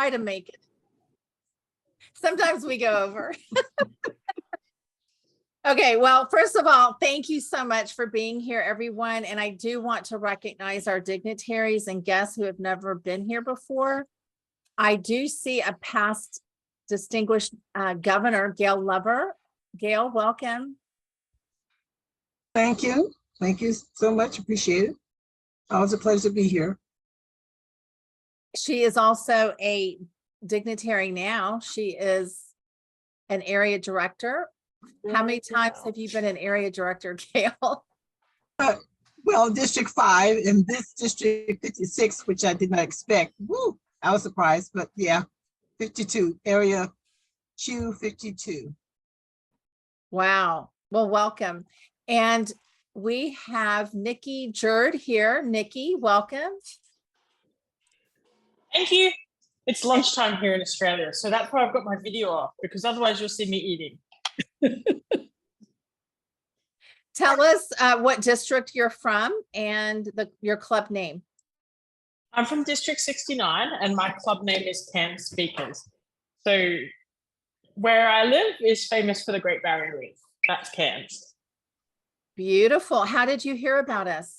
try to make it. Sometimes we go over. Okay, well, first of all, thank you so much for being here, everyone. And I do want to recognize our dignitaries and guests who have never been here before. I do see a past distinguished governor, Gail Lover. Gail, welcome. Thank you. Thank you so much. Appreciate it. Always a pleasure to be here. She is also a dignitary now. She is an area director. How many times have you been an area director, Gail? Well, District 5 and this District 56, which I did not expect. Woo, I was surprised, but yeah, 52, area Q 52. Wow. Well, welcome. And we have Nikki Jerd here. Nikki, welcome. Thank you. It's lunchtime here in Australia, so that's why I've got my video off, because otherwise you'll see me eating. Tell us what district you're from and your club name. I'm from District 69 and my club name is PM Speakers. So where I live is famous for the Great Barrier Reef. That's Cairns. Beautiful. How did you hear about us?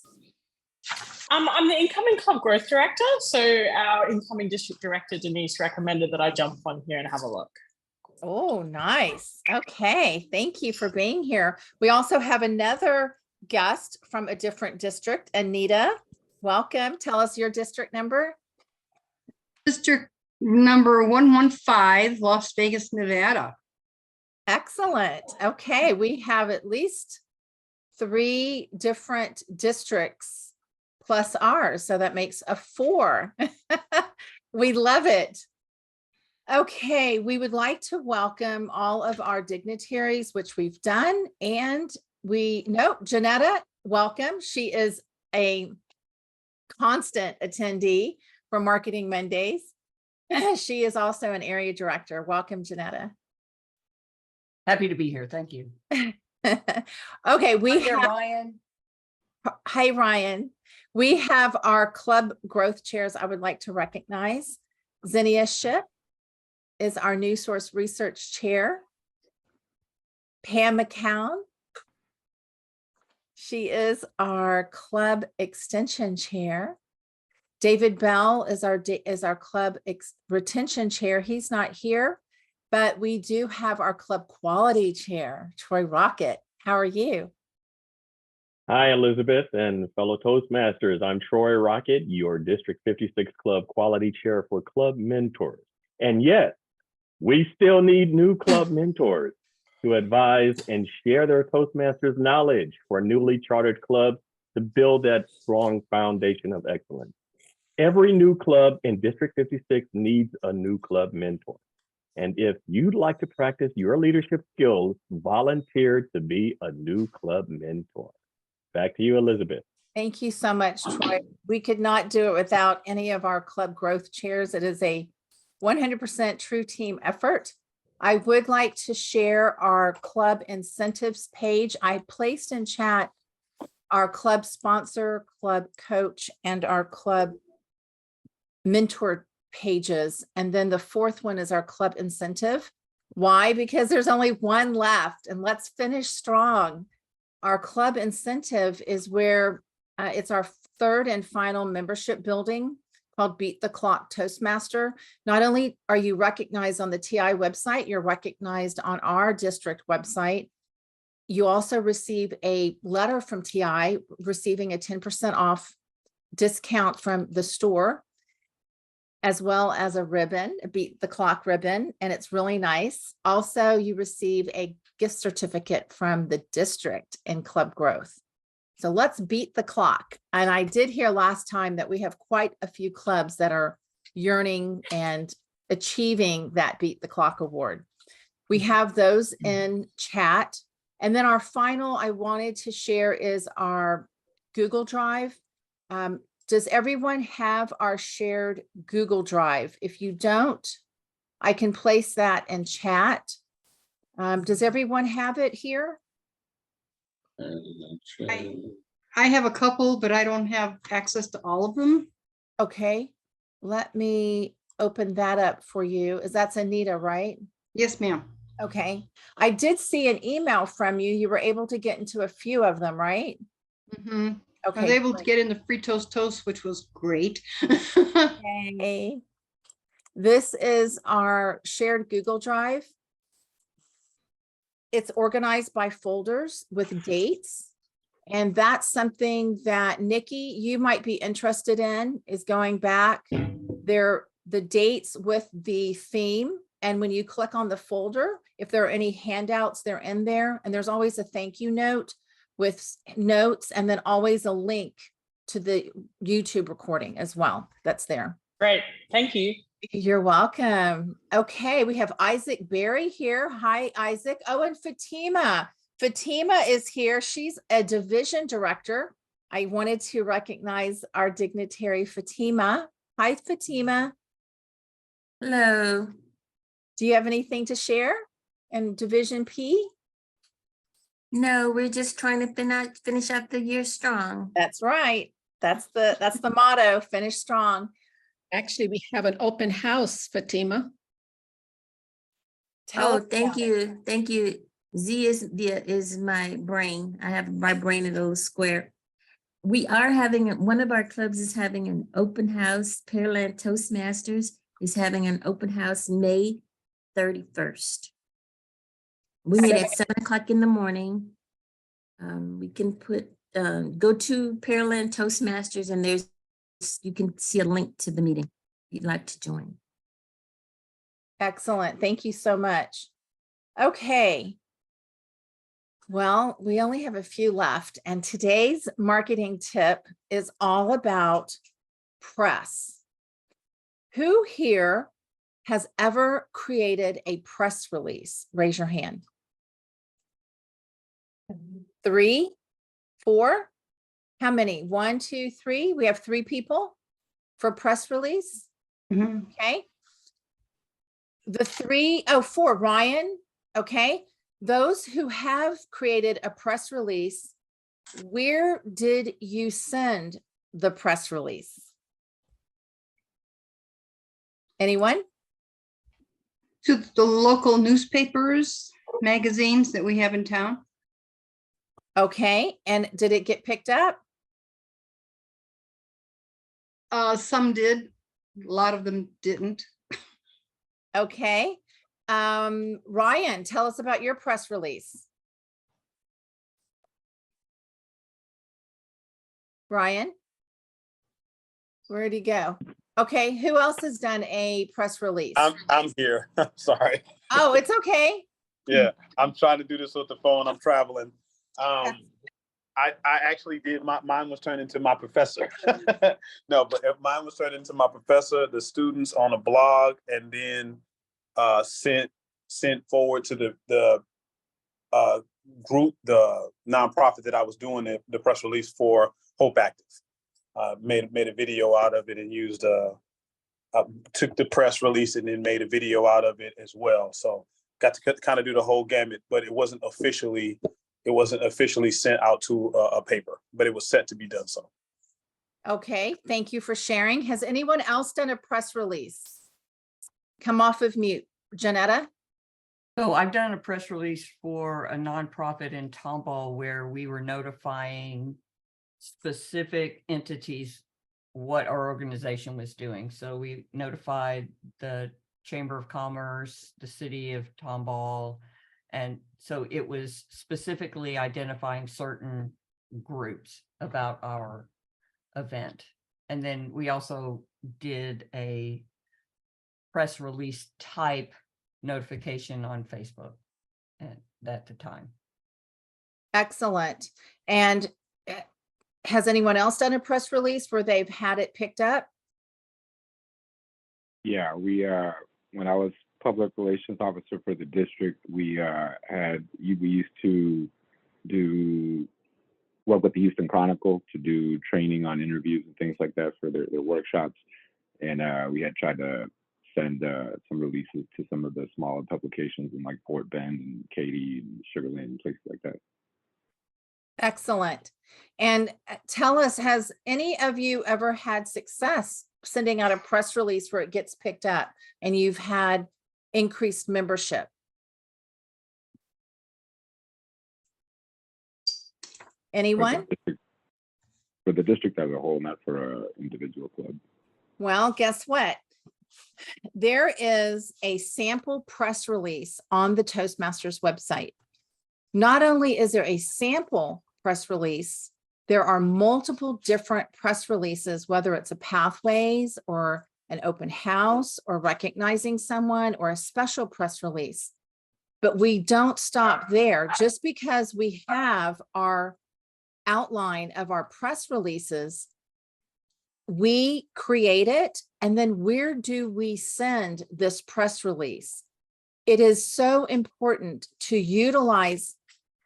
I'm the incoming club growth director. So our incoming district director, Denise, recommended that I jump on here and have a look. Oh, nice. Okay. Thank you for being here. We also have another guest from a different district, Anita. Welcome. Tell us your district number. District number 115, Las Vegas, Nevada. Excellent. Okay. We have at least 3 different districts plus ours. So that makes a 4. We love it. Okay, we would like to welcome all of our dignitaries, which we've done. And Janetta, welcome. She is a constant attendee for Marketing Mondays. She is also an area director. Welcome, Janetta. Happy to be here. Thank you. Okay, Ryan. Hi, Ryan. We have our club growth chairs I would like to recognize. Zinnia Ship is our New Source Research Chair. Pam McCown. She is our Club Extension Chair. David Bell is our Club Retention Chair. He's not here, but we do have our Club Quality Chair, Troy Rocket. How are you? Hi, Elizabeth and fellow Toastmasters. I'm Troy Rocket, your District 56 Club Quality Chair for Club Mentors. And yes, we still need new club mentors to advise and share their Toastmasters knowledge for newly chartered clubs to build that strong foundation of excellence. Every new club in District 56 needs a new club mentor. And if you'd like to practice your leadership skills, volunteer to be a new club mentor. Back to you, Elizabeth. Thank you so much, Troy. We could not do it without any of our club growth chairs. It is a 100% true team effort. I would like to share our club incentives page. I placed in chat our club sponsor, club coach, and our club mentor pages. And then the 4th one is our club incentive. Why? Because there's only one left, and let's finish strong. Our club incentive is where it's our 3rd and final membership building called Beat the Clock Toastmaster. Not only are you recognized on the TI website, you're recognized on our district website. You also receive a letter from TI receiving a 10% off discount from the store, as well as a ribbon, a Beat the Clock ribbon, and it's really nice. Also, you receive a gift certificate from the district in club growth. So let's beat the clock. And I did hear last time that we have quite a few clubs that are yearning and achieving that Beat the Clock award. We have those in chat. And then our final I wanted to share is our Google Drive. Does everyone have our shared Google Drive? If you don't, I can place that in chat. Does everyone have it here? I have a couple, but I don't have access to all of them. Okay, let me open that up for you. That's Anita, right? Yes, ma'am. Okay. I did see an email from you. You were able to get into a few of them, right? Mhm. I was Okay. able to get into free toast, which was great. Okay. This is our shared Google Drive. It's organized by folders with dates. And that's something that Nikki, you might be interested in, is going back there, the dates with the theme. And when you click on the folder, if there are any handouts, they're in there. And there's always a thank you note with notes, and then always a link to the YouTube recording as well. That's there. Great. Thank you. You're welcome. Okay, we have Isaac Berry here. Hi, Isaac. Oh, and Fatima. Fatima is here. She's a division director. I wanted to recognize our dignitary, Fatima. Hi, Fatima. Hello. Do you have anything to share in Division P? No, we're just trying to finish out the year strong. That's right. That's the motto, finish strong. Actually, we have an open house, Fatima. Tell Oh, us thank about it. you. Thank you. Z is my brain. I have my brain in a little square. We are having, one of our clubs is having an open house. Pearland Toastmasters is having an open house May 31st. We meet at 7 o'clock in the morning. We can go to Pearland Toastmasters, and you can see a link to the meeting if you'd like to join. Excellent. Thank you so much. Okay. Well, we only have a few left, and today's marketing tip is all about press. Who here has ever created a press release? Raise your hand. 3, 4. How many? 1, 2, 3. We have 3 people for press release. Mhm. Okay. The 3, 4, Ryan. Okay. Those who have created a press release, where did you send the press release? Anyone? To the local newspapers, magazines that we have in town. Okay. And did it get picked up? Some did, a lot of them didn't. Okay. Ryan, tell us about your press release. Ryan? Where'd he go? Okay, who else has done a press release? I'm here. Sorry. Oh, it's okay. Yeah, I'm trying to do this with the phone. I'm traveling. I actually did. Mine was turned into my professor. No, but mine was turned into my professor, the students on a blog, and then sent forward to the group, the nonprofit that I was doing the press release for, Hope Active. Made a video out of it and used took the press release and then made a video out of it as well. So got to kind of do the whole gamut, but it wasn't officially sent out to a paper, but it was set to be done so. Okay, thank you for sharing. Has anyone else done a press release? Come off of mute. Janetta? Oh, I've done a press release for a nonprofit in Tomball where we were notifying specific entities what our organization was doing. So we notified the Chamber of Commerce, the city of Tomball, and so it was specifically identifying certain groups about our event. And then we also did a press release type notification on Facebook at the time. Excellent. And has anyone else done a press release where they've had it picked up? Yeah, we when I was public relations officer for the district, we used to work with the Houston Chronicle to do training on interviews and things like that for their workshops, and we had tried to send some releases to some of the smaller publications in like Fort Bend and Katy and Sugar Land and places like that. Excellent. And tell us, has any of you ever had success sending out a press release where it gets picked up and you've had increased membership? Anyone? For the district as a whole, not for a individual club. Well, guess what? There is a sample press release on the Toastmasters website. Not only is there a sample press release, there are multiple different press releases, whether it's a pathways or an open house or recognizing someone or a special press release. But we don't stop there. Just because we have our outline of our press releases, we create it, and then where do we send this press release? It is so important to utilize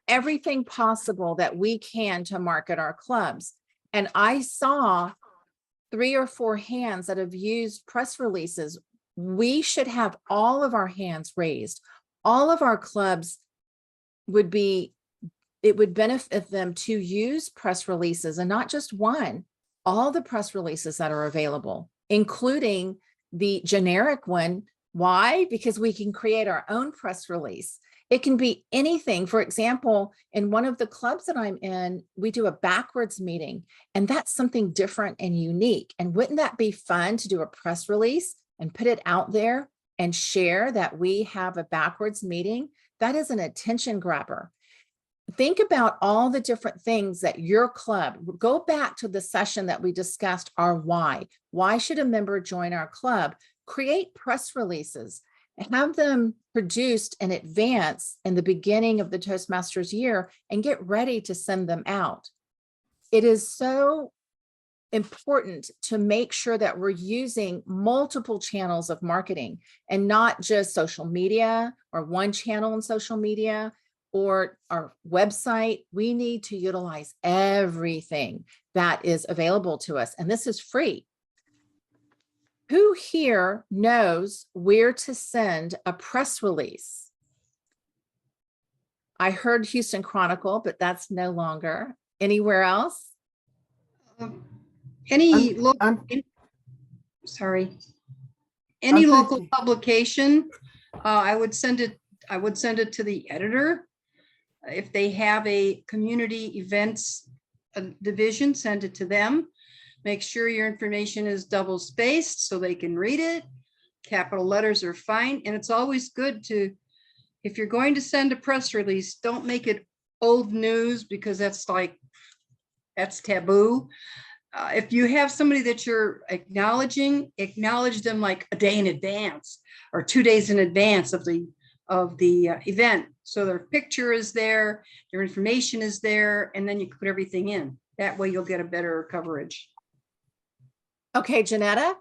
everything possible that we can to market our clubs. And I saw 3 or 4 hands that have used press releases. We should have all of our hands raised. All of our clubs it would benefit them to use press releases, and not just one, all the press releases that are available, including the generic one. Why? Because we can create our own press release. It can be anything. For example, in one of the clubs that I'm in, we do a backwards meeting, and that's something different and unique. And wouldn't that be fun to do a press release and put it out there and share that we have a backwards meeting? That is an attention grabber. Think about all the different things that your club, go back to the session that we discussed our why. Why should a member join our club? Create press releases, have them produced in advance in the beginning of the Toastmasters year, and get ready to send them out. It is so important to make sure that we're using multiple channels of marketing and not just social media or one channel in social media or our website. We need to utilize everything that is available to us, and this is free. Who here knows where to send a press release? I heard Houston Chronicle, but that's no longer. Anywhere else? Any local, sorry, any local publication, I would send it to the editor. If they have a community events division, send it to them. Make sure your information is double spaced so they can read it. Capital letters are fine. And it's always good to, if you're going to send a press release, don't make it old news, because that's taboo. If you have somebody that you're acknowledging, acknowledge them like a day in advance or 2 days in advance of the event. So their picture is there, your information is there, and then you can put everything in. That way you'll get a better coverage. Okay, Janetta?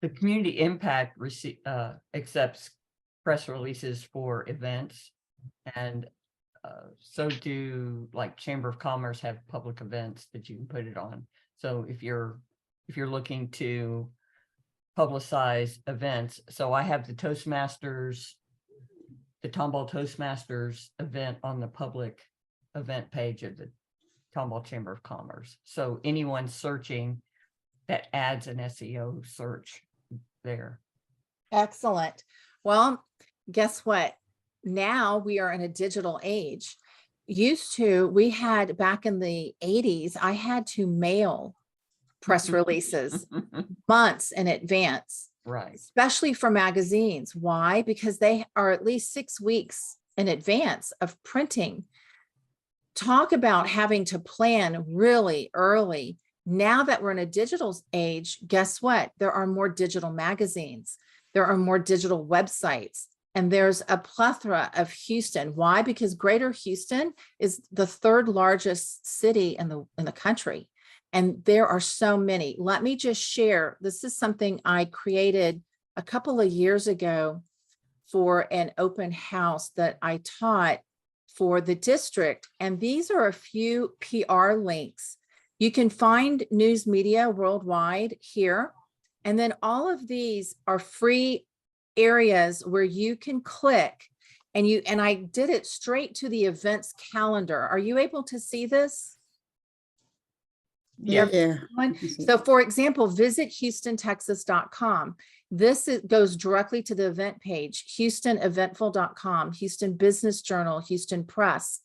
The community impact accepts press releases for events, and so do like Chamber of Commerce have public events that you can put it on. So if you're looking to publicize events, so I have the Toastmasters, the Tomball Toastmasters event on the public event page of the Tomball Chamber of Commerce. So anyone searching, that adds an SEO search there. Excellent. Well, guess what? Now we are in a digital age. Used to, we had back in the 80s, I had to mail press releases months in advance. Right. Especially for magazines. Why? Because they are at least 6 weeks in advance of printing. Talk about having to plan really early. Now that we're in a digital age, guess what? There are more digital magazines. There are more digital websites. And there's a plethora of Houston. Why? Because Greater Houston is the 3rd largest city in the country. And there are so many. Let me just share. This is something I created a couple of years ago for an open house that I taught for the district. And these are a few PR links. You can find news media worldwide here. And then all of these are free areas where you can click and I did it straight to the events calendar. Are you able to see this? Yeah. Yeah. So for example, visit HoustonTexas.com. This goes directly to the event page, HoustonEventful.com, Houston Business Journal, Houston Press,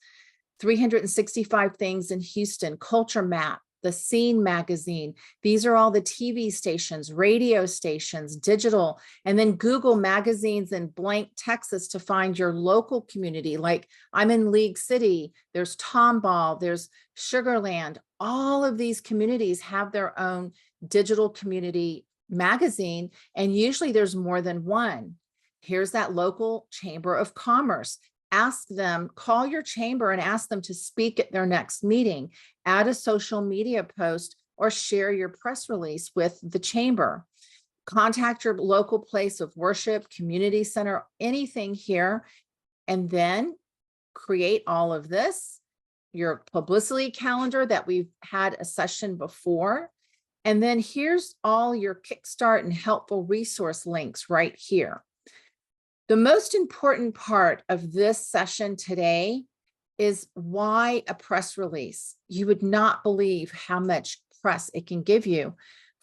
365 Things in Houston, Culture Map, the Scene magazine. These are all the TV stations, radio stations, digital, and then Google magazines in blank Texas to find your local community. Like I'm in League City, there's Tomball, there's Sugarland. All of these communities have their own digital community magazine, and usually there's more than one. Here's that local chamber of commerce. Ask them, call your chamber and ask them to speak at their next meeting, add a social media post, or share your press release with the chamber. Contact your local place of worship, community center, anything here, and then create all of this, your publicity calendar that we've had a session before. And then here's all your Kickstart and helpful resource links right here. The most important part of this session today is why a press release. You would not believe how much press it can give you.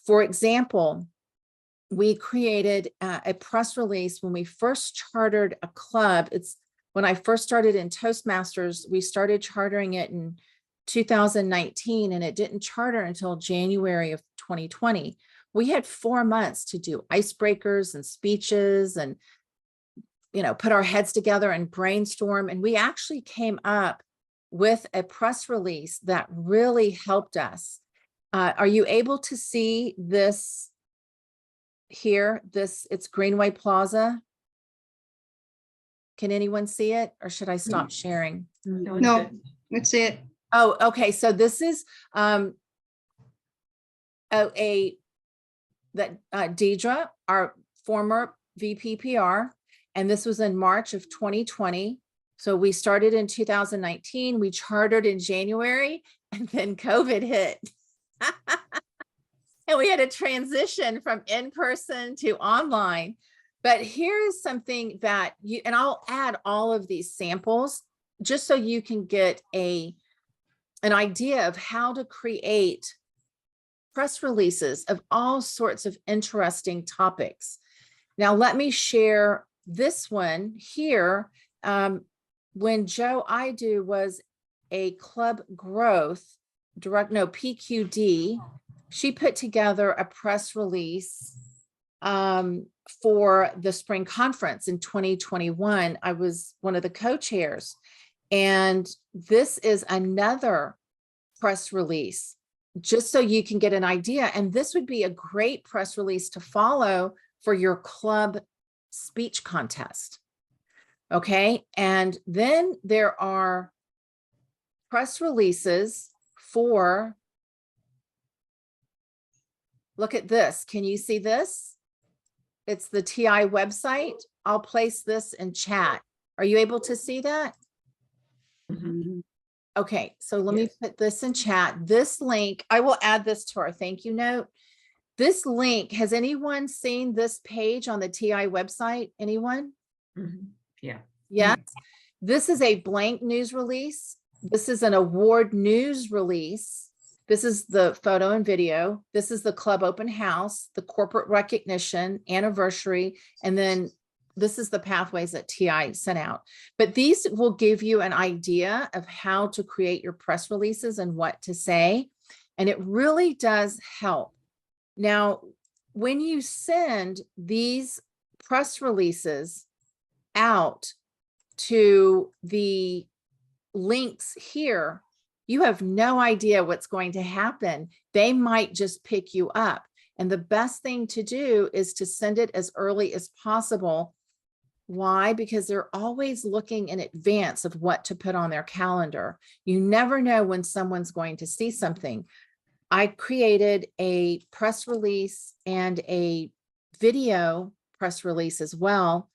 For example, we created a press release when we first chartered a club. It's when I first started in Toastmasters, we started chartering it in 2019, and it didn't charter until January of 2020. We had 4 months to do icebreakers and speeches and put our heads together and brainstorm. And we actually came up with a press release that really helped us. Are you able to see this here? It's Greenway Plaza. Can anyone see it, or should I stop sharing? No, that's it. Oh, okay. So this is Deidre, our former VP PR, and this was in March of 2020. So we started in 2019, we chartered in January, and then COVID hit. And we had a transition from in-person to online. But here's something that and I'll add all of these samples just so you can get an idea of how to create press releases of all sorts of interesting topics. Now, let me share this one here. When Joe Idu was a club growth PQD, she put together a press release for the spring conference in 2021. I was one of the co-chairs, and this is another press release just so you can get an idea. And this would be a great press release to follow for your club speech contest. Okay. And then there are press releases for, look at this. Can you see this? It's the TI website. I'll place this in chat. Are you able to see that? Mhm. Okay, so let me put this in chat. This link, I will add this to our thank you note. This link, has anyone seen this page on the TI website? Anyone? Mhm. Yeah. Yes. This is a blank news release. This is an award news release. This is the photo and video. This is the club open house, the corporate recognition, anniversary, and then this is the pathways that TI sent out. But these will give you an idea of how to create your press releases and what to say. And it really does help. Now, when you send these press releases out to the links here, you have no idea what's going to happen. They might just pick you up. And the best thing to do is to send it as early as possible. Why? Because they're always looking in advance of what to put on their calendar. You never know when someone's going to see something. I created a press release and a video press release as well.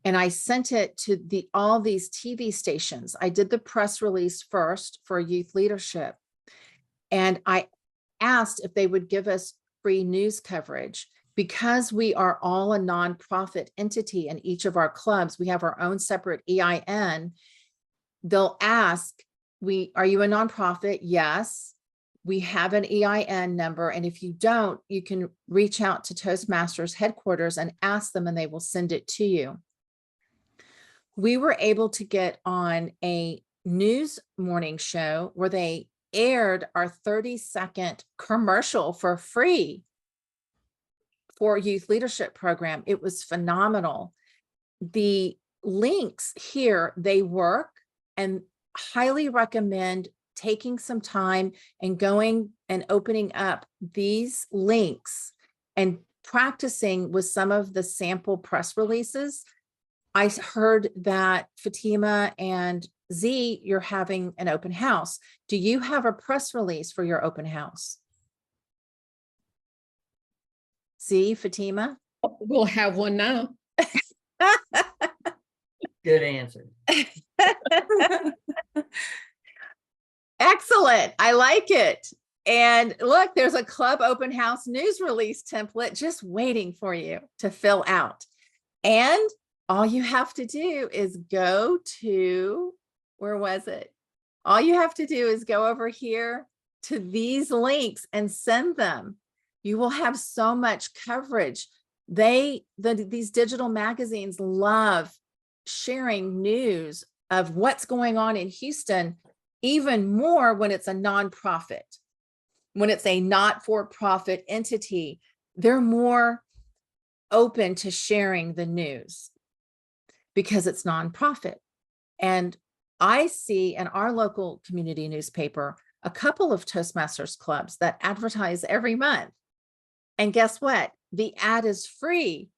And I sent it to all these TV stations. I did the press release first for youth leadership. And I asked if they would give us free news coverage. Because we are all a nonprofit entity in each of our clubs, we have our own separate EIN. They'll ask, are you a nonprofit? Yes. we have an EIN number. And if you don't, you can reach out to Toastmasters headquarters and ask them, and they will send it to you. We were able to get on a news morning show where they aired our 30-second commercial for free for youth leadership program. It was phenomenal. The links here, they work, and highly recommend taking some time and going and opening up these links and practicing with some of the sample press releases. I heard that Fatima and Z, you're having an open house. Do you have a press release for your open house? Z, Fatima? We'll have one now. Good answer. Excellent. I like it. And look, there's a club open house news release template just waiting for you to fill out. And all you have to do is go to, where was it? All you have to do is go over here to these links and send them. You will have so much coverage. These digital magazines love sharing news of what's going on in Houston, even more when it's a nonprofit. When it's a not-for-profit entity, they're more open to sharing the news because it's nonprofit. And I see in our local community newspaper a couple of Toastmasters clubs that advertise every month. And guess what? The ad is free.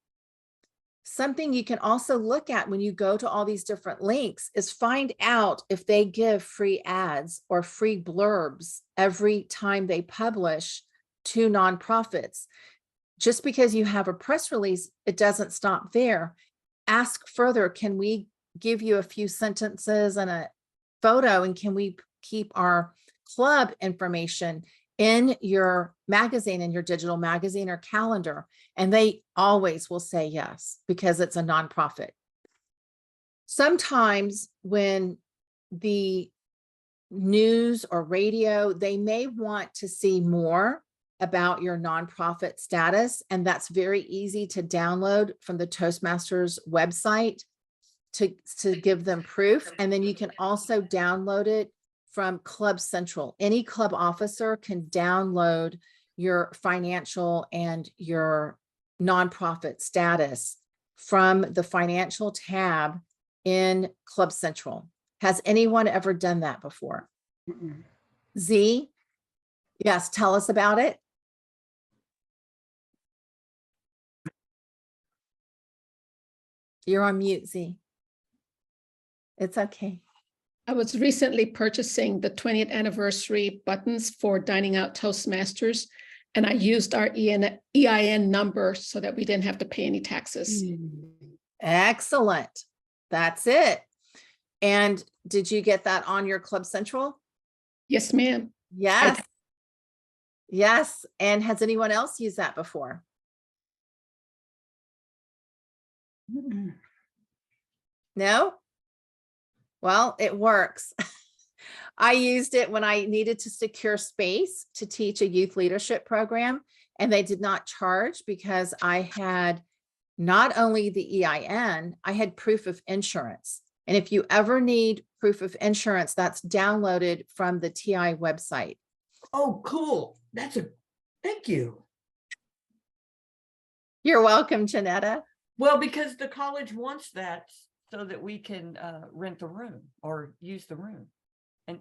Something you can also look at when you go to all these different links is find out if they give free ads or free blurbs every time they publish to nonprofits. Just because you have a press release, it doesn't stop there. Ask further, can we give you a few sentences and a photo, and can we keep our club information in your magazine, in your digital magazine or calendar? And they always will say yes, because it's a nonprofit. Sometimes when the news or radio, they may want to see more about your nonprofit status, and that's very easy to download from the Toastmasters website to give them proof. And then you can also download it from Club Central. Any club officer can download your financial and your nonprofit status from the financial tab in Club Central. Has anyone ever done that before? Mm-mm. Z? Yes, tell us about it. You're on mute, Z. It's okay. I was recently purchasing the 20th anniversary buttons for Dining Out Toastmasters, and I used our EIN number so that we didn't have to pay any taxes. Excellent. That's it. And did you get that on your Club Central? Yes, ma'am. Yes. Yes. And has anyone else used that before? Mm-mm. No? Well, it works. I used it when I needed to secure space to teach a youth leadership program, and they did not charge because I had not only the EIN, I had proof of insurance. And if you ever need proof of insurance, that's downloaded from the TI website. Oh, cool. Thank you. You're welcome, Janetta. Well, because the college wants that so that we can rent the room or use the room. And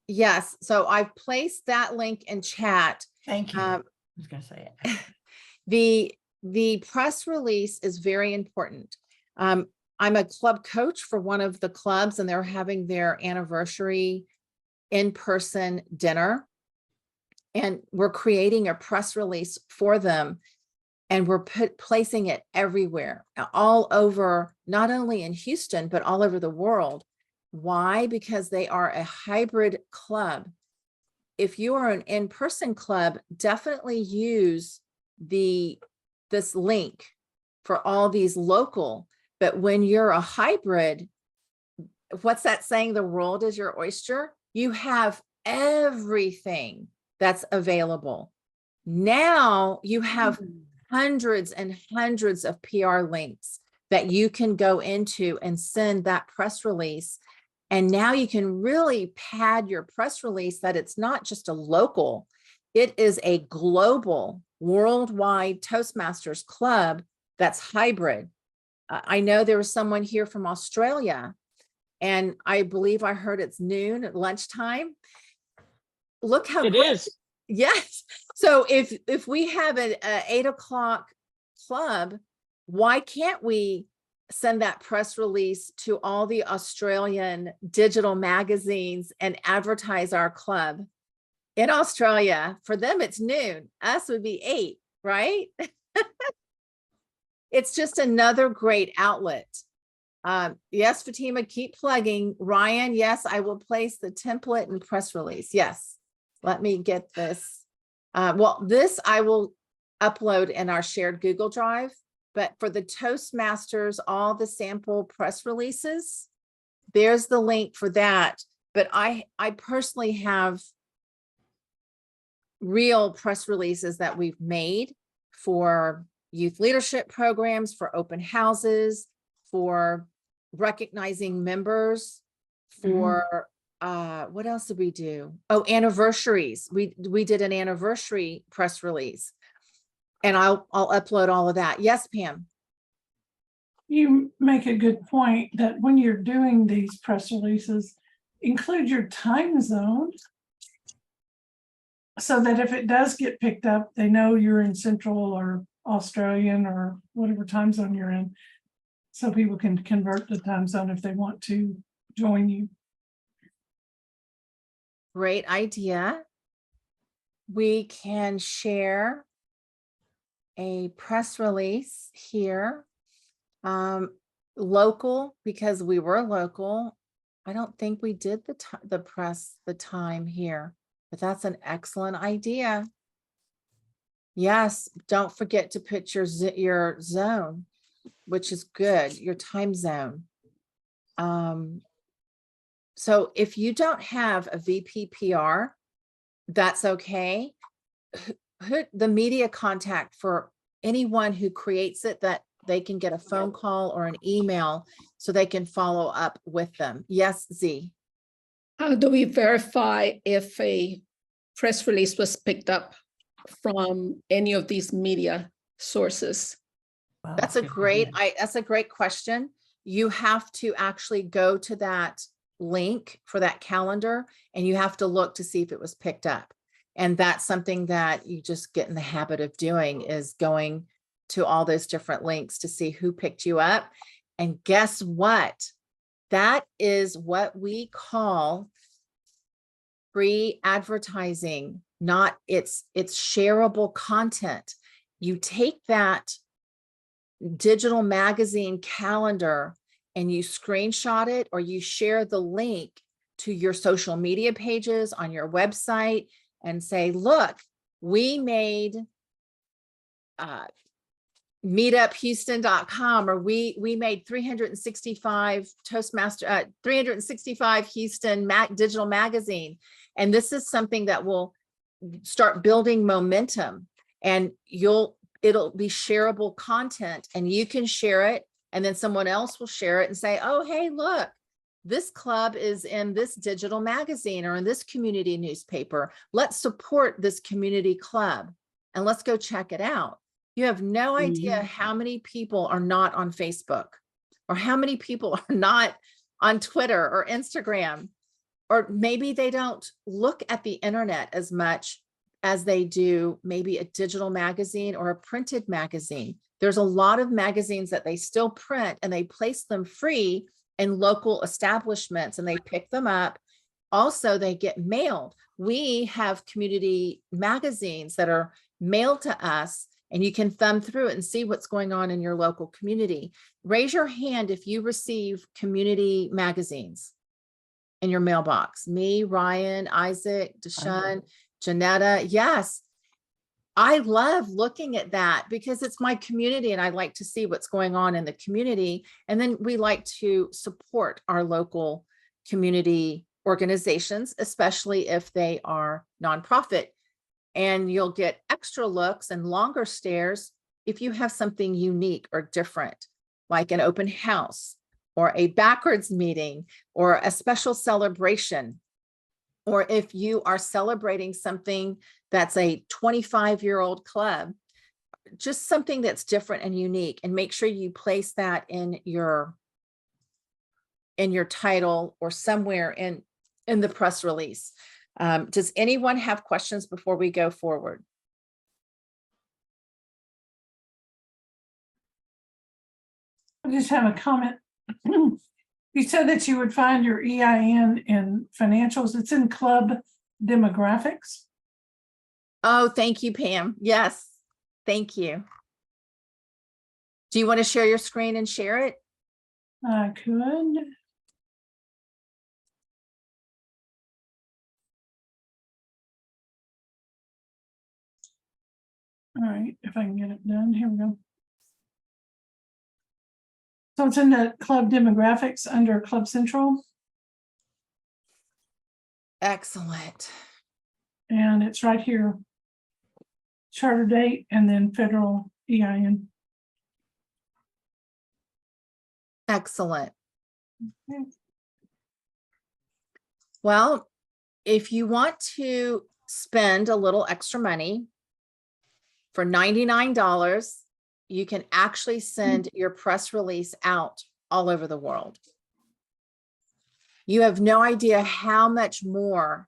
Yes, so I've placed that link in chat. thank you. I was going to say it. The press release is very important. I'm a club coach for one of the clubs, and they're having their anniversary in-person dinner. And we're creating a press release for them. And we're placing it everywhere, all over, not only in Houston, but all over the world. Why? Because they are a hybrid club. If you are an in-person club, definitely use this link for all these local. But when you're a hybrid, what's that saying? The world is your oyster. You have everything that's available. Now you have hundreds and hundreds of PR links that you can go into and send that press release. And now you can really pad your press release that it's not just a local, it is a global, worldwide Toastmasters club that's hybrid. I know there was someone here from Australia, and I believe I heard it's noon at lunchtime. Look how It great. is. Yes. So if we have an 8 o'clock club, why can't we send that press release to all the Australian digital magazines and advertise our club in Australia? For them, it's noon. Us would be 8, right? It's just another great outlet. Yes, Fatima, keep plugging. Ryan, yes, I will place the template and press release. Yes, let me get this. Well, this I will upload in our shared Google Drive, but for the Toastmasters, all the sample press releases, there's the link for that. But I personally have real press releases that we've made for youth leadership programs, for open houses, for recognizing members, for what else did we do? Oh, anniversaries. We did an anniversary press release, and I'll upload all of that. Yes, Pam. You make a good point that when you're doing these press releases, include your time zone so that if it does get picked up, they know you're in Central or Australian or whatever time zone you're in, so people can convert the time zone if they want to join you. Great idea. We can share a press release here. Local, because we were local. I don't think we did the time here, but that's an excellent idea. Yes, don't forget to put your zone, which is good, your time zone. So if you don't have a VP PR, that's okay. The media contact for anyone who creates it, that they can get a phone call or an email so they can follow up with them. Yes, Z. How do we verify if a press release was picked up from any of these media sources? Wow, That's a good to great, hear. that's a great question. You have to actually go to that link for that calendar, and you have to look to see if it was picked up. And that's something that you just get in the habit of doing, is going to all those different links to see who picked you up. And guess what? That is what we call free advertising. Not, it's shareable content. You take that digital magazine calendar and you screenshot it, or you share the link to your social media pages on your website and say, look, we made meetuphouston.com, or we made 365 Toastmaster 365 Houston digital magazine. And this is something that will start building momentum, and it'll be shareable content, and you can share it, and then someone else will share it and say, oh, hey, look, this club is in this digital magazine or in this community newspaper. Let's support this community club and let's go check it out. You have no idea how many people are not on Facebook, or how many people are not on Twitter or Instagram, or maybe they don't look at the internet as much as they do maybe a digital magazine or a printed magazine. There's a lot of magazines that they still print, and they place them free in local establishments, and they pick them up. Also, they get mailed. We have community magazines that are mailed to us, and you can thumb through it and see what's going on in your local community. Raise your hand if you receive community magazines in your mailbox. Me, Ryan, Isaac, Deshaun, Janetta. Yes. I love looking at that because it's my community, and I like to see what's going on in the community. And then we like to support our local community organizations, especially if they are nonprofit. And you'll get extra looks and longer stares if you have something unique or different, like an open house or a backwards meeting or a special celebration. Or if you are celebrating something that's a 25-year-old club, just something that's different and unique, and make sure you place that in your title or somewhere in the press release. Does anyone have questions before we go forward? I just have a comment. You said that you would find your EIN in financials. It's in club demographics. Oh, thank you, Pam. Yes, thank you. Do you want to share your screen and share it? I could. All right, if I can get it done, here we go. So it's in the club demographics under Club Central, Excellent. and it's right here. Charter date and then federal EIN. Excellent. Okay. Well, if you want to spend a little extra money for $99, you can actually send your press release out all over the world. You have no idea how much more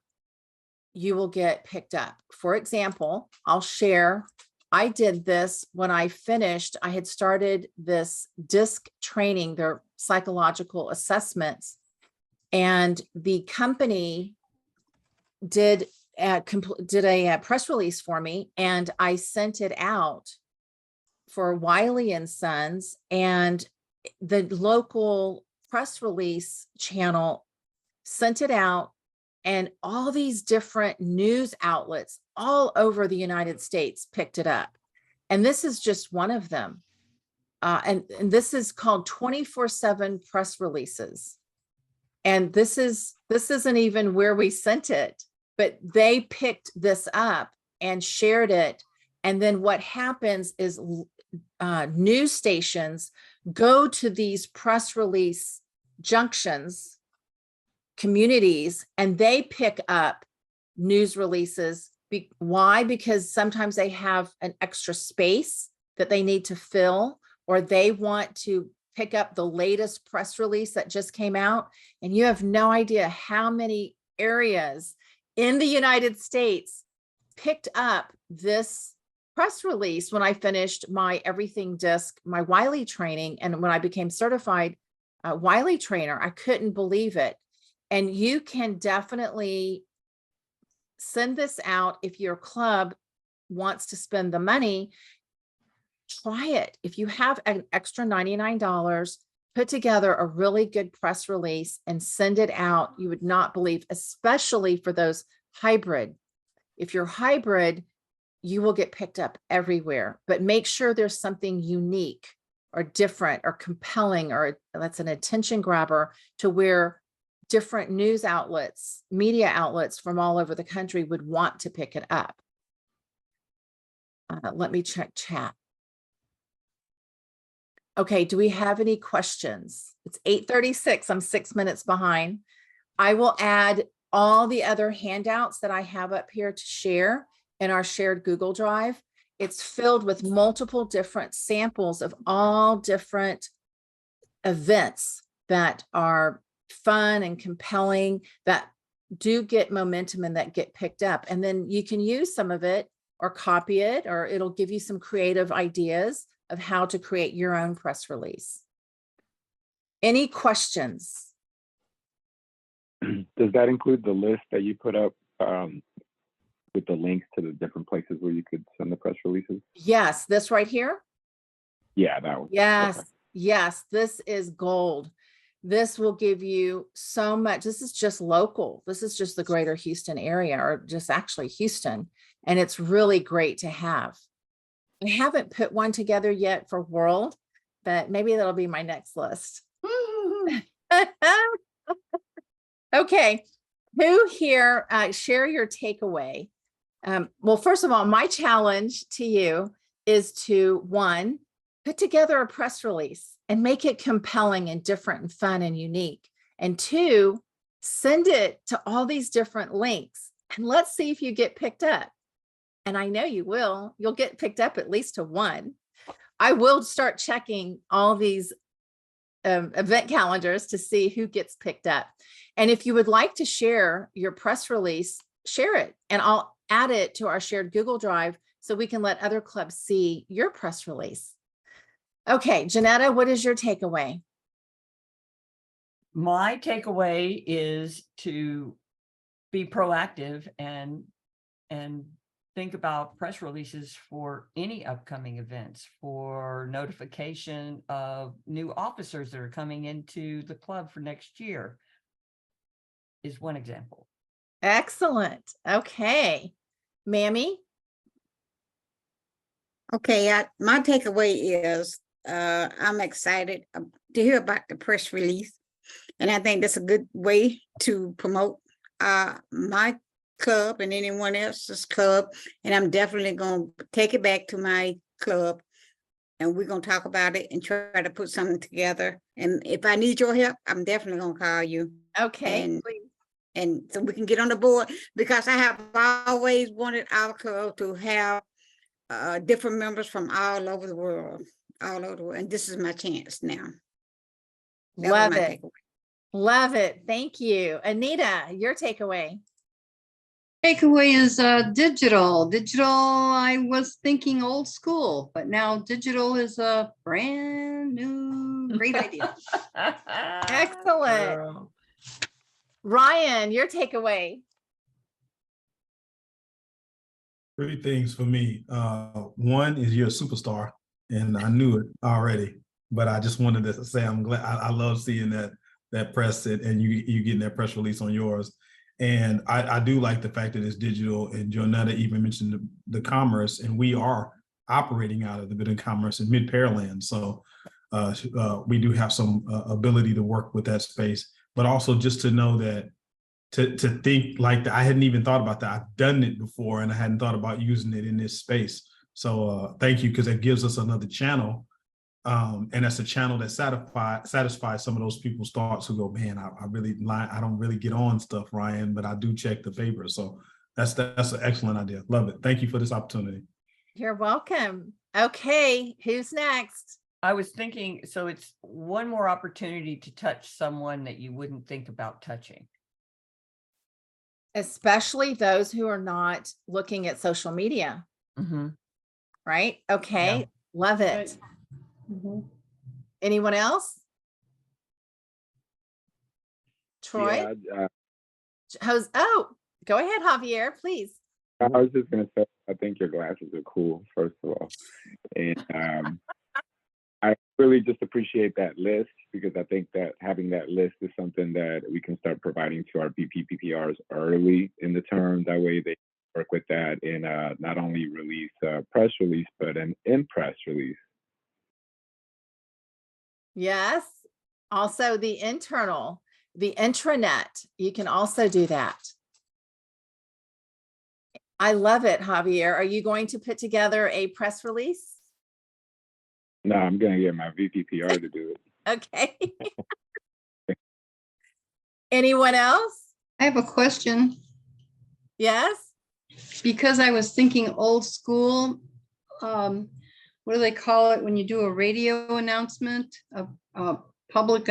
you will get picked up. For example, I'll share, I did this when I finished, I had started this DISC training, their psychological assessments, and the company did a press release for me, and I sent it out for Wiley and Sons, and the local press release channel sent it out, and all these different news outlets all over the United States picked it up. And this is just one of them. And this is called 24/7 press releases. And this isn't even where we sent it, but they picked this up and shared it. And then what happens is news stations go to these press release junctions, communities, and they pick up news releases. Why? Because sometimes they have an extra space that they need to fill, or they want to pick up the latest press release that just came out. And you have no idea how many areas in the United States picked up this press release when I finished my everything DISC, my Wiley training. And when I became certified Wiley trainer, I couldn't believe it. And you can definitely send this out if your club wants to spend the money. Try it. If you have an extra $99, put together a really good press release and send it out. You would not believe, especially for those hybrid. If you're hybrid, you will get picked up everywhere, but make sure there's something unique or different or compelling, or that's an attention grabber to where different news outlets, media outlets from all over the country would want to pick it up. Let me check chat. Okay, do we have any questions? It's 8:36. I'm 6 minutes behind. I will add all the other handouts that I have up here to share in our shared Google Drive. It's filled with multiple different samples of all different events that are fun and compelling, that do get momentum and that get picked up. And then you can use some of it or copy it, or it'll give you some creative ideas of how to create your own press release. Any questions? Does that include the list that you put up with the links to the different places where you could send the press releases? Yes, this right here. Yeah, that one. Yes, Okay. yes, this is gold. This will give you so much. This is just local. This is just the greater Houston area, or just actually Houston. And it's really great to have. I haven't put one together yet for world, but maybe that'll be my next list. Okay, Who here, share your takeaway? Well, first of all, my challenge to you is to, one, put together a press release and make it compelling and different and fun and unique. And two, send it to all these different links and let's see if you get picked up. And I know you will. You'll get picked up at least to one. I will start checking all these event calendars to see who gets picked up. And if you would like to share your press release, share it and I'll add it to our shared Google Drive so we can let other clubs see your press release. Okay, Janetta, what is your takeaway? My takeaway is to be proactive and think about press releases for any upcoming events, for notification of new officers that are coming into the club for next year is one example. Excellent. Okay. Mammy? Okay, my takeaway is I'm excited to hear about the press release. And I think that's a good way to promote my club and anyone else's club. And I'm definitely going to take it back to my club and we're going to talk about it and try to put something together. And if I need your help, I'm definitely going to call you. Okay. And so we can get on the board because I have always wanted our club to have different members from all over the world, and this is my chance now. That was Love my it. takeaway. Love it. Thank you. Anita, your takeaway. Takeaway is digital. Digital, I was thinking old school, but now digital is a brand new great idea. Excellent. Girl. Ryan, your takeaway. 3 things for me. One is you're a superstar, and I knew it already, but I just wanted to say I'm glad. I love seeing that press and you getting that press release on yours. And I do like the fact that it's digital. And Jonetta even mentioned the commerce, and we are operating out of the bit of commerce in Mid-Pearland. So we do have some ability to work with that space, but also just to know that to think like that. I hadn't even thought about that. I've done it before and I hadn't thought about using it in this space. So thank you, because it gives us another channel. And that's a channel that satisfies some of those people's thoughts who go, man, I don't really get on stuff, Ryan, but I do check the paper. So that's an excellent idea. Love it. Thank you for this opportunity. You're welcome. Okay, who's next? I was thinking, so it's one more opportunity to touch someone that you wouldn't think about touching. Especially those who are not looking at social media, Mm-hmm. right? Okay, Yeah. love it. Mhm. Anyone else? Troy? Yeah, Oh, go ahead, Javier, please. I was just gonna say, I think your glasses are cool, first of all, and I really just appreciate that list, because I think that having that list is something that we can start providing to our PPRs early in the term. That way they work with that and not only release a press release, but an in-press release. Yes. Also the intranet, you can also do that. I love it, Javier. Are you going to put together a press release? No, I'm gonna get my VPPR to do it. Okay. Anyone else? I have a question. Yes. Because I was thinking old school, what do they call it when you do a radio announcement, a public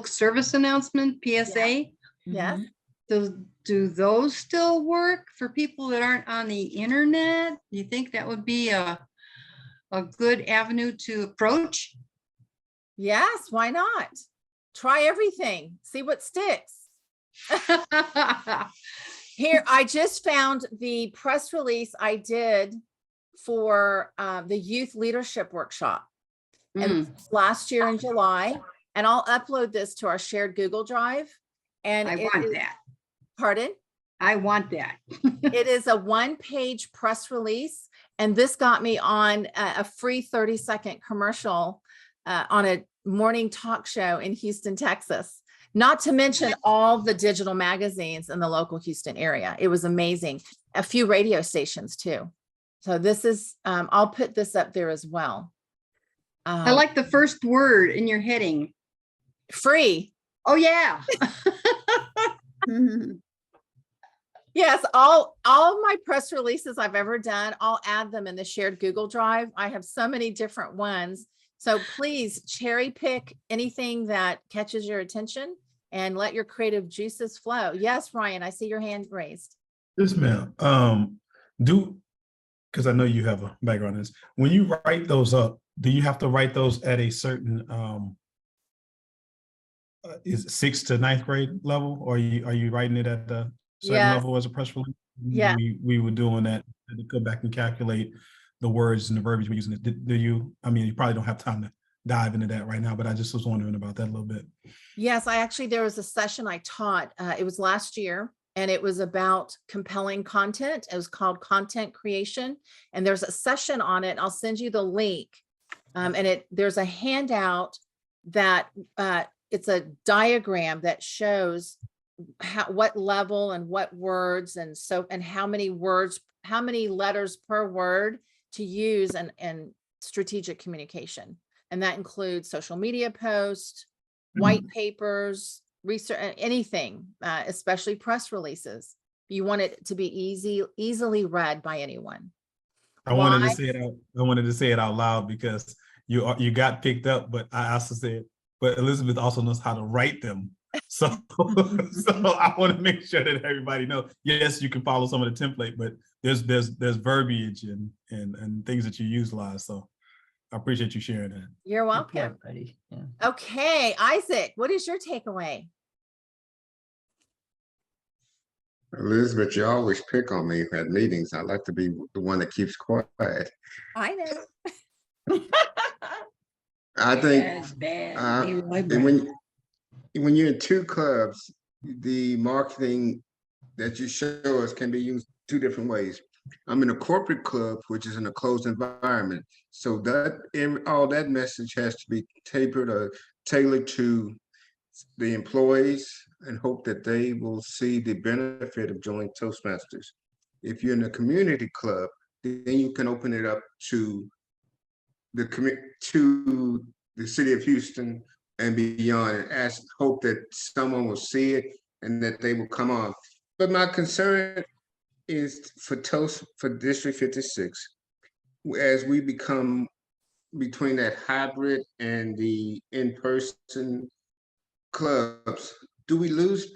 service announcement, PSA? Yes. Do those still work for people that aren't on the internet? Do you think that would be a good avenue to approach? Yes, why not? Try everything, see what sticks. Here, I just found the press release I did for the youth leadership workshop. And this was last year in July, and I'll upload this to our shared Google Drive. And I want that. Pardon? I want that. It is a 1-page press release. And this got me on a free 30-second commercial on a morning talk show in Houston, Texas. Not to mention all the digital magazines in the local Houston area. It was amazing. A few radio stations too. So this is, I'll put this up there as well. I like the first word in your heading. Free. Oh, yeah. Yes, all my press releases I've ever done, I'll add them in the shared Google Drive. I have so many different ones. So please cherry pick anything that catches your attention and let your creative juices flow. Yes, Ryan, I see your hand raised. Yes, ma'am. Because I know you have a background in this. When you write those up, do you have to write those at a certain is it 6th to 9th grade level, or are you writing it at the certain Yes. level as a press release? Yeah. We were doing that to go back and calculate the words and the verbiage we're using. Do you? I mean, you probably don't have time to dive into that right now, but I just was wondering about that a little bit. Yes, there was a session I taught, it was last year, and it was about compelling content. It was called content creation. And there's a session on it. I'll send you the link. And there's a handout that it's a diagram that shows what level and what words and how many words, how many letters per word to use and strategic communication. And that includes social media posts, white papers, research, anything, especially press releases. You want it to be easily read by anyone. I wanted to say it out loud because you got picked up, but I also said, but Elizabeth also knows how to write them. So I want to make sure that everybody knows. Yes, you can follow some of the template, but there's verbiage and things that you utilize. So I appreciate you sharing that. You're welcome. Buddy. Yeah. Okay, Isaac, what is your takeaway? Elizabeth, you always pick on me at meetings. I like to be the one that keeps quiet. I know. I think Bad. when you're in two clubs, the marketing that you show us can be used two different ways. I'm in a corporate club, which is in a closed environment. So all that message has to be tapered or tailored to the employees and hope that they will see the benefit of joining Toastmasters. If you're in a community club, then you can open it up to the city of Houston and beyond, and hope that someone will see it and that they will come on. But my concern is for District 56, as we become between that hybrid and the in-person clubs, do we lose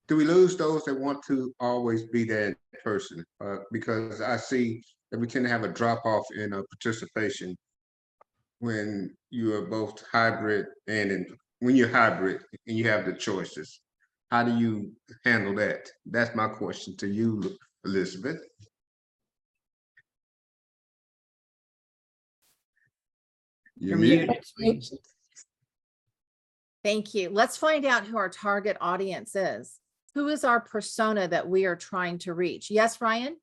those that want to always be there in person? Because I see that we tend to have a drop-off in participation when you are both hybrid when you're hybrid and you have the choices. How do you handle that? That's my question to you, Elizabeth. You're muted. Thank you. Let's find out who our target audience is. Who is our persona that we are trying to reach? Yes, Ryan?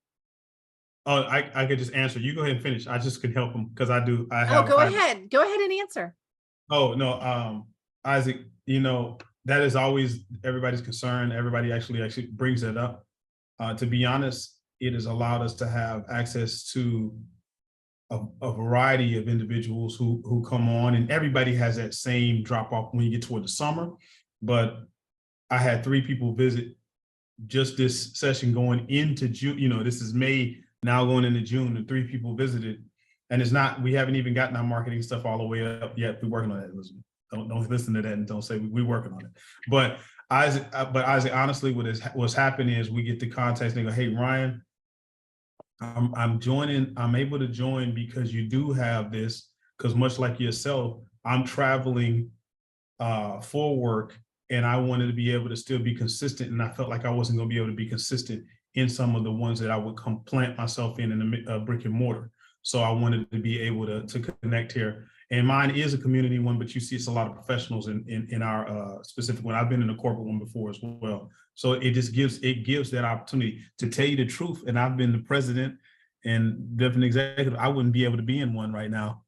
Oh, I could just answer. You go ahead and finish. I just could help them because I have. Go ahead. Go ahead and answer. Oh, no, Isaac, that is always everybody's concern. Everybody actually brings it up. To be honest, it has allowed us to have access to a variety of individuals who come on, and everybody has that same drop off when you get toward the summer. But I had 3 people visit just this session going into June. This is May, now going into June, and 3 people visited. And we haven't even gotten our marketing stuff all the way up yet. We're working on that, Elizabeth. Don't listen to that and don't say we're working on it. But Isaac, honestly, what's happening is we get the contacts and they go, hey, Ryan, I'm joining. I'm able to join because you do have this, because much like yourself, I'm traveling for work and I wanted to be able to still be consistent. And I felt like I wasn't going to be able to be consistent in some of the ones that I would plant myself in the brick and mortar. So I wanted to be able to connect here. And mine is a community one, but you see it's a lot of professionals in our specific one. I've been in a corporate one before as well. So it just gives that opportunity to tell you the truth. And I've been the president and different executive. I wouldn't be able to be in one right now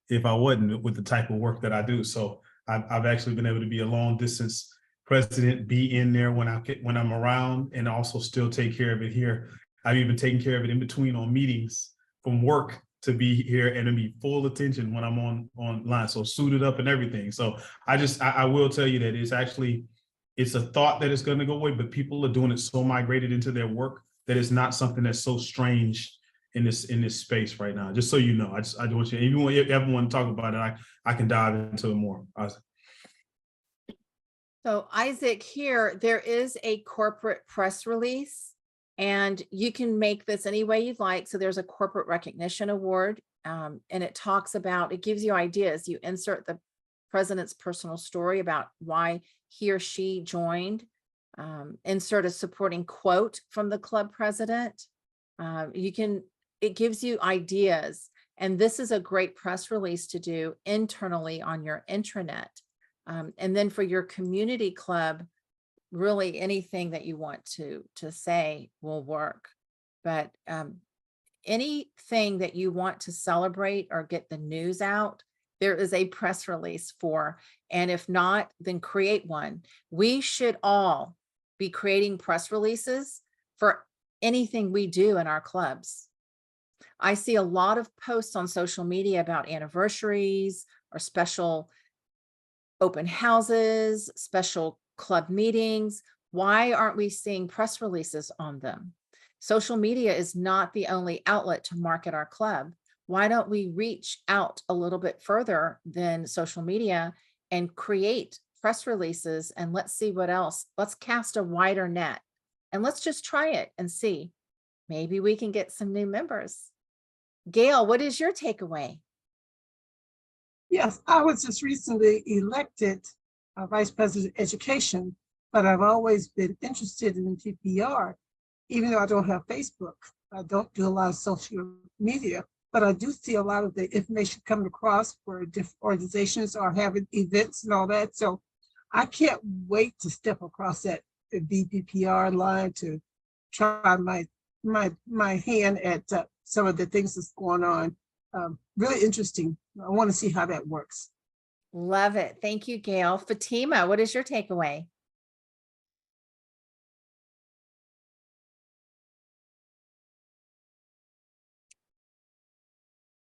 if I wasn't with the type of work that I do. So I've actually been able to be a long distance president be in there when I'm around, and also still take care of it here. I've even taken care of it in between on meetings from work to be here and to be full attention when I'm online. So suited up and everything. So I will tell you that it's a thought that it's going to go away, but people are doing it so migrated into their work that it's not something that's so strange in this space right now. Just so you know, I want you, if you ever want to talk about it, I can dive into it more. So Isaac, here, there is a corporate press release, and you can make this any way you'd like. So there's a corporate recognition award, and it gives you ideas. You insert the president's personal story about why he or she joined, insert a supporting quote from the club president. It gives you ideas, and this is a great press release to do internally on your intranet. And then for your community club, really anything that you want to say will work. But anything that you want to celebrate or get the news out, there is a press release for. And if not, then create one. We should all be creating press releases for anything we do in our clubs. I see a lot of posts on social media about anniversaries or special open houses, special club meetings. Why aren't we seeing press releases on them? Social media is not the only outlet to market our club. Why don't we reach out a little bit further than social media and create press releases, and let's see what else. Let's cast a wider net and let's just try it and see. Maybe we can get some new members. Gail, what is your takeaway? Yes, I was just recently elected Vice President of Education, but I've always been interested in TPR, even though I don't have Facebook. I don't do a lot of social media, but I do see a lot of the information coming across where different organizations are having events and all that. So I can't wait to step across that VPPR line to try my hand at some of the things that's going on. Really interesting. I want to see how that works. Love it. Thank you, Gail. Fatima, what is your takeaway?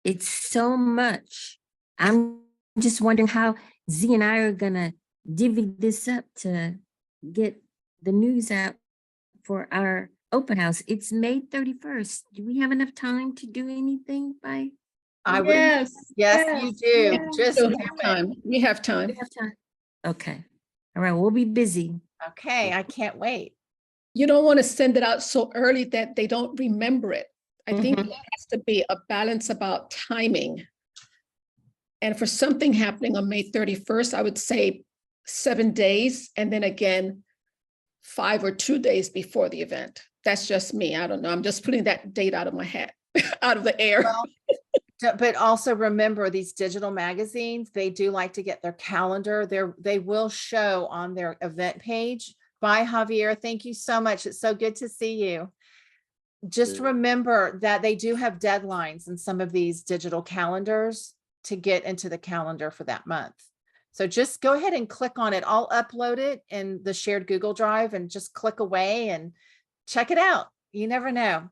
It's so much. I'm just wondering how Z and I are gonna divvy this up to get the news out for our open house. It's May 31st. Do we have enough time to do anything by? Yes, you do. Just Still do have it. time. We have time. We have time. Okay. All right, we'll be busy. Okay, I can't wait. You don't want to send it out so early that they don't remember it. I think there has to be a balance about timing. And for something happening on May 31st, I would say 7 days, and then again, 5 or 2 days before the event. That's just me. I don't know. I'm just putting that date out of my head, out of the air. Well, but also remember, these digital magazines, they do like to get their calendar. They will show on their event page. Bye, Javier. Thank you so much. It's so good to see you. Just remember that they do have deadlines in some of these digital calendars to get into the calendar for that month. So just go ahead and click on it. I'll upload it in the shared Google Drive and just click away and check it out. You never know.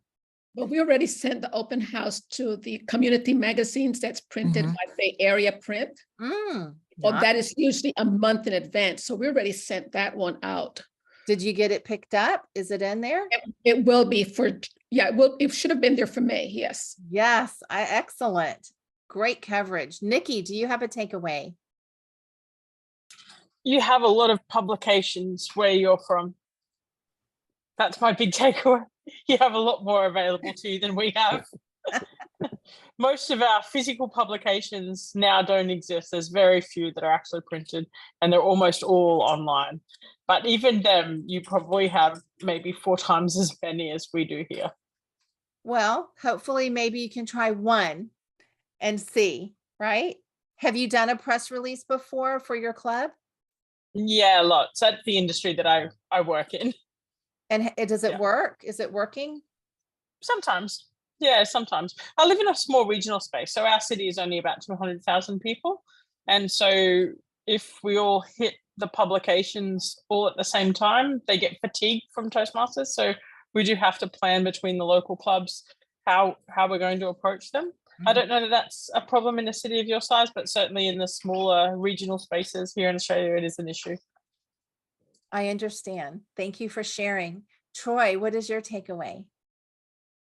But we already sent the open house to the community magazines that's printed by the area print. Well, that is usually a month in advance. So we already sent that one out. Did you get it picked up? Is it in there? It will be for, yeah, well, it should have been there for May, yes. Yes, excellent. Great coverage. Nikki, do you have a takeaway? You have a lot of publications where you're from. That's my big takeaway. You have a lot more available to you than we have. Most of our physical publications now don't exist. There's very few that are actually printed, and they're almost all online. But even them, you probably have maybe 4 times as many as we do here. Well, hopefully maybe you can try one and see, right? Have you done a press release before for your club? Yeah, lots. That's the industry that I work in. And does it work? Is it working? Sometimes. Yeah, sometimes. I live in a small regional space, so our city is only about 200,000 people. And so if we all hit the publications all at the same time, they get fatigued from Toastmasters. So we do have to plan between the local clubs how we're going to approach them. I don't know that that's a problem in a city of your size, but certainly in the smaller regional spaces here in Australia, it is an issue. I understand. Thank you for sharing. Troy, what is your takeaway?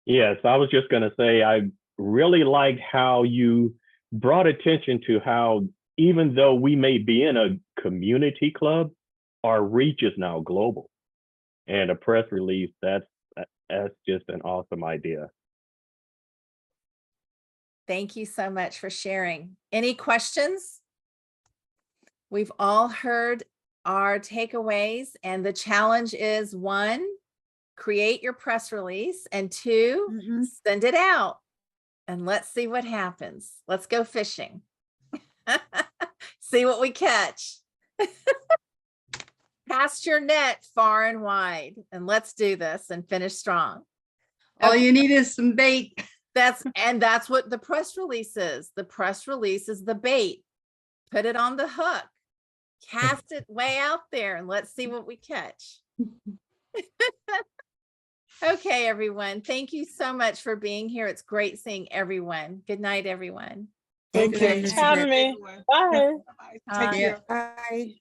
Yes, I was just going to say, I really liked how you brought attention to how, even though we may be in a community club, our reach is now global. And a press release, that's just an awesome idea. Thank you so much for sharing. Any questions? We've all heard our takeaways, and the challenge is 1, create your press release, and 2, send it out. And let's see what happens. Let's go fishing. See what we catch. Cast your net far and wide, and let's do this and finish strong. All you need is some bait. That's what the press release is. The press release is the bait. Put it on the hook. Cast it way out there and let's see what we catch. Okay, everyone. Thank you so much for being here. It's great seeing everyone. Good night, everyone. Thank you. Thanks for having me. Bye. Take care. Bye.